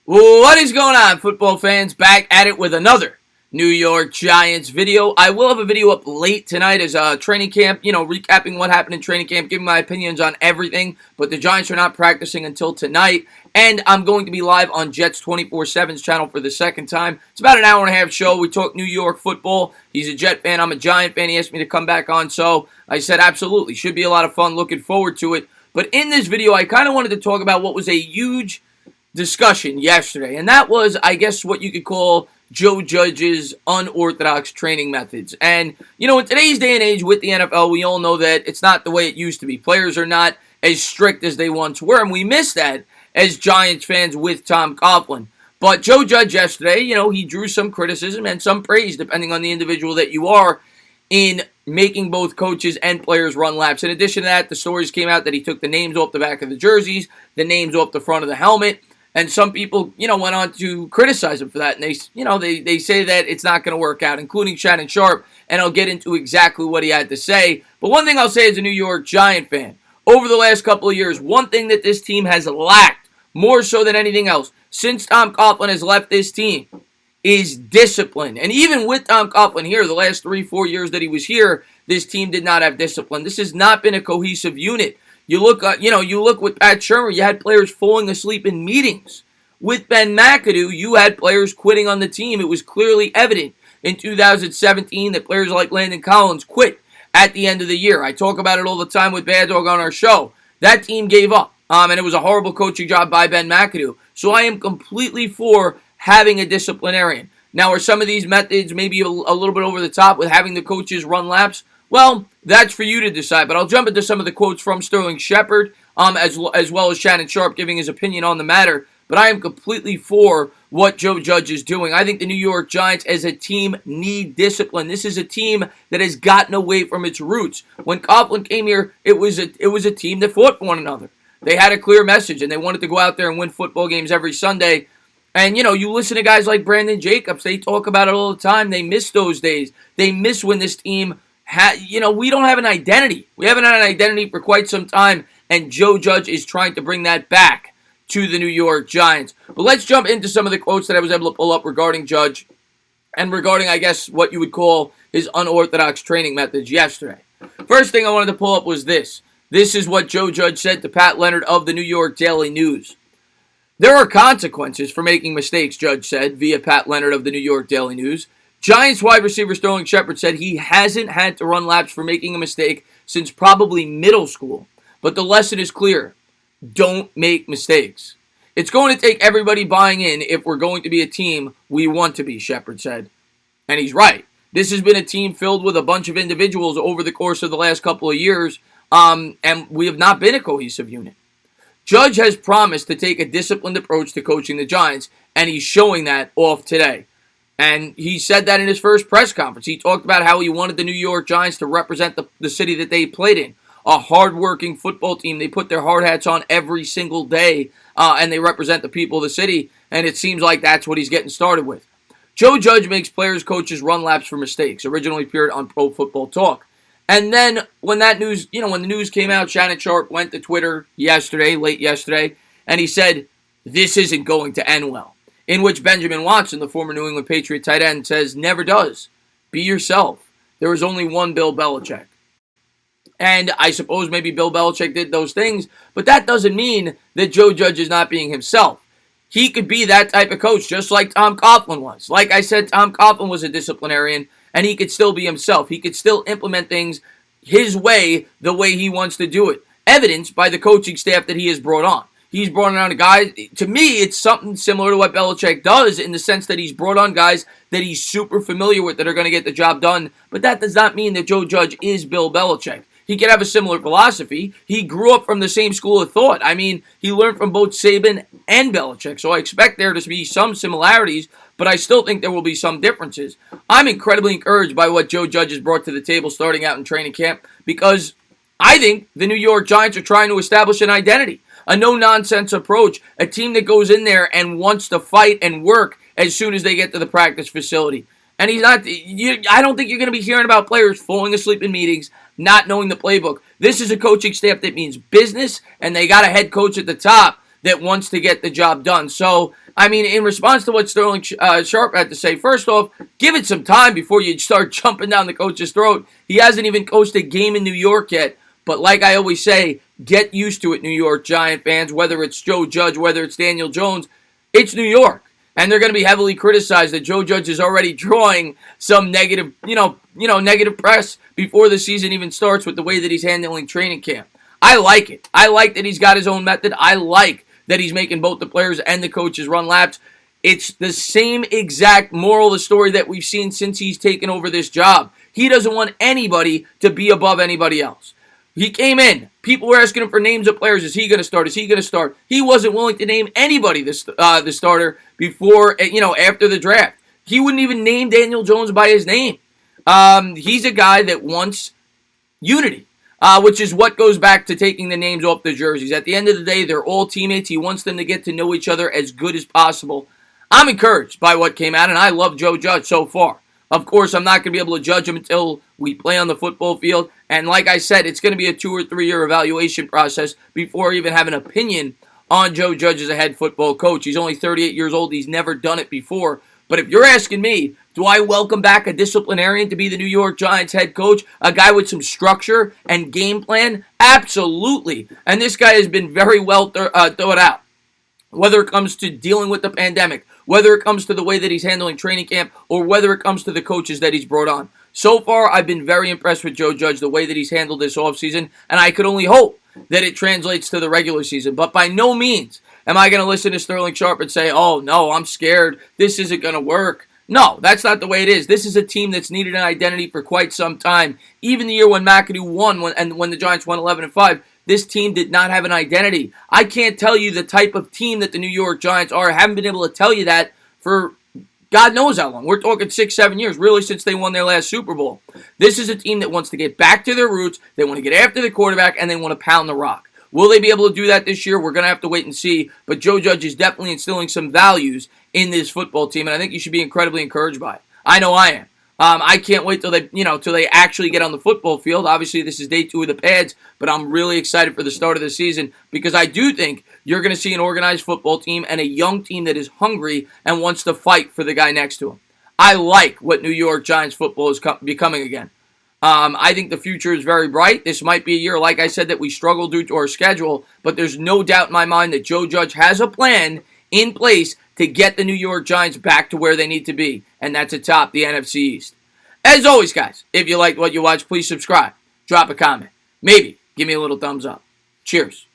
What is going on, football fans? Back at it with another New York Giants video. I will have a video up late tonight as training camp, recapping what happened in training camp, giving my opinions on everything, but the Giants are not practicing until tonight, and I'm going to be live on Jets 24/7's channel for the second time. It's about an hour and a half show. We talk New York football. He's a Jet fan. I'm a Giant fan. He asked me to come back on, so I said absolutely. Should be a lot of fun. Looking forward to it. But in this video, I kind of wanted to talk about what was a huge discussion yesterday, and that was, I guess, what you could call Joe Judge's unorthodox training methods. And, in today's day and age with the NFL, we all know that it's not the way it used to be. Players are not as strict as they once were, and we miss that as Giants fans with Tom Coughlin. But Joe Judge yesterday, he drew some criticism and some praise, depending on the individual that you are, in making both coaches and players run laps. In addition to that, the stories came out that he took the names off the back of the jerseys, the names off the front of the helmet. And some people, went on to criticize him for that. And they say that it's not going to work out, including Shannon Sharpe. And I'll get into exactly what he had to say. But one thing I'll say as a New York Giant fan, over the last couple of years, one thing that this team has lacked, more so than anything else, since Tom Coughlin has left this team, is discipline. And even with Tom Coughlin here, the last 3-4 years that he was here, this team did not have discipline. This has not been a cohesive unit. You look with Pat Shurmur, you had players falling asleep in meetings. With Ben McAdoo, you had players quitting on the team. It was clearly evident in 2017 that players like Landon Collins quit at the end of the year. I talk about it all the time with Bad Dog on our show. That team gave up, and it was a horrible coaching job by Ben McAdoo. So I am completely for having a disciplinarian. Now, are some of these methods maybe a little bit over the top with having the coaches run laps? Well, that's for you to decide, but I'll jump into some of the quotes from Sterling Shepard, as well as Shannon Sharpe giving his opinion on the matter. But I am completely for what Joe Judge is doing. I think the New York Giants as a team need discipline. This is a team that has gotten away from its roots. When Coughlin came here, it was a team that fought for one another. They had a clear message, and they wanted to go out there and win football games every Sunday. And, you listen to guys like Brandon Jacobs. They talk about it all the time. They miss those days. They miss when this team we don't have an identity. We haven't had an identity for quite some time, and Joe Judge is trying to bring that back to the New York Giants. But let's jump into some of the quotes that I was able to pull up regarding Judge and regarding, I guess, what you would call his unorthodox training methods yesterday. First thing I wanted to pull up was this. This is what Joe Judge said to Pat Leonard of the New York Daily News. There are consequences for making mistakes, Judge said via Pat Leonard of the New York Daily News. Giants wide receiver Sterling Shepard said he hasn't had to run laps for making a mistake since probably middle school. But the lesson is clear. Don't make mistakes. It's going to take everybody buying in if we're going to be a team we want to be, Shepard said. And he's right. This has been a team filled with a bunch of individuals over the course of the last couple of years, and we have not been a cohesive unit. Judge has promised to take a disciplined approach to coaching the Giants, and he's showing that off today. And he said that in his first press conference. He talked about how he wanted the New York Giants to represent the city that they played in. A hard-working football team. They put their hard hats on every single day, and they represent the people of the city. And it seems like that's what he's getting started with. Joe Judge makes players, coaches run laps for mistakes. Originally appeared on Pro Football Talk. And then when that news, when the news came out, Shannon Sharpe went to Twitter late yesterday, and he said, "This isn't going to end well." In which Benjamin Watson, the former New England Patriot tight end, says, "Never does. Be yourself. There is only one Bill Belichick." And I suppose maybe Bill Belichick did those things, but that doesn't mean that Joe Judge is not being himself. He could be that type of coach, just like Tom Coughlin was. Like I said, Tom Coughlin was a disciplinarian, and he could still be himself. He could still implement things his way, the way he wants to do it. Evidenced by the coaching staff that he has brought on. He's brought on a guy, to me, it's something similar to what Belichick does in the sense that he's brought on guys that he's super familiar with that are going to get the job done. But that does not mean that Joe Judge is Bill Belichick. He could have a similar philosophy. He grew up from the same school of thought. I mean, he learned from both Saban and Belichick. So I expect there to be some similarities, but I still think there will be some differences. I'm incredibly encouraged by what Joe Judge has brought to the table starting out in training camp because I think the New York Giants are trying to establish an identity. A no-nonsense approach, a team that goes in there and wants to fight and work as soon as they get to the practice facility. And I don't think you're going to be hearing about players falling asleep in meetings, not knowing the playbook. This is a coaching staff that means business, and they got a head coach at the top that wants to get the job done. So, I mean, in response to what Sterling Sharpe had to say, first off, give it some time before you start jumping down the coach's throat. He hasn't even coached a game in New York yet. But like I always say, get used to it, New York Giant fans, whether it's Joe Judge, whether it's Daniel Jones. It's New York. And they're going to be heavily criticized that Joe Judge is already drawing some negative, negative press before the season even starts with the way that he's handling training camp. I like it. I like that he's got his own method. I like that he's making both the players and the coaches run laps. It's the same exact moral of the story that we've seen since he's taken over this job. He doesn't want anybody to be above anybody else. He came in. People were asking him for names of players. Is he going to start? Is he going to start? He wasn't willing to name anybody the starter before, after the draft. He wouldn't even name Daniel Jones by his name. He's a guy that wants unity, which is what goes back to taking the names off the jerseys. At the end of the day, they're all teammates. He wants them to get to know each other as good as possible. I'm encouraged by what came out, and I love Joe Judge so far. Of course, I'm not going to be able to judge him until we play on the football field. And like I said, it's going to be a 2 or 3 year evaluation process before I even have an opinion on Joe Judge as a head football coach. He's only 38 years old. He's never done it before. But if you're asking me, do I welcome back a disciplinarian to be the New York Giants head coach? A guy with some structure and game plan? Absolutely. And this guy has been very well thought out. Whether it comes to dealing with the pandemic, whether it comes to the way that he's handling training camp, or whether it comes to the coaches that he's brought on. So far, I've been very impressed with Joe Judge, the way that he's handled this offseason, and I could only hope that it translates to the regular season. But by no means am I going to listen to Sterling Sharpe and say, oh, no, I'm scared. This isn't going to work. No, that's not the way it is. This is a team that's needed an identity for quite some time. Even the year when McAdoo won when the Giants won 11-5, this team did not have an identity. I can't tell you the type of team that the New York Giants are. I haven't been able to tell you that for God knows how long. We're talking 6-7 years, really, since they won their last Super Bowl. This is a team that wants to get back to their roots. They want to get after the quarterback, and they want to pound the rock. Will they be able to do that this year? We're going to have to wait and see. But Joe Judge is definitely instilling some values in this football team, and I think you should be incredibly encouraged by it. I know I am. I can't wait till they actually get on the football field. Obviously, this is day 2 of the pads, but I'm really excited for the start of the season because I do think you're going to see an organized football team and a young team that is hungry and wants to fight for the guy next to him. I like what New York Giants football is becoming again. I think the future is very bright. This might be a year, like I said, that we struggle due to our schedule, but there's no doubt in my mind that Joe Judge has a plan in place to get the New York Giants back to where they need to be, and that's atop the NFC East. As always, guys, if you liked what you watched, please subscribe, drop a comment, maybe give me a little thumbs up. Cheers.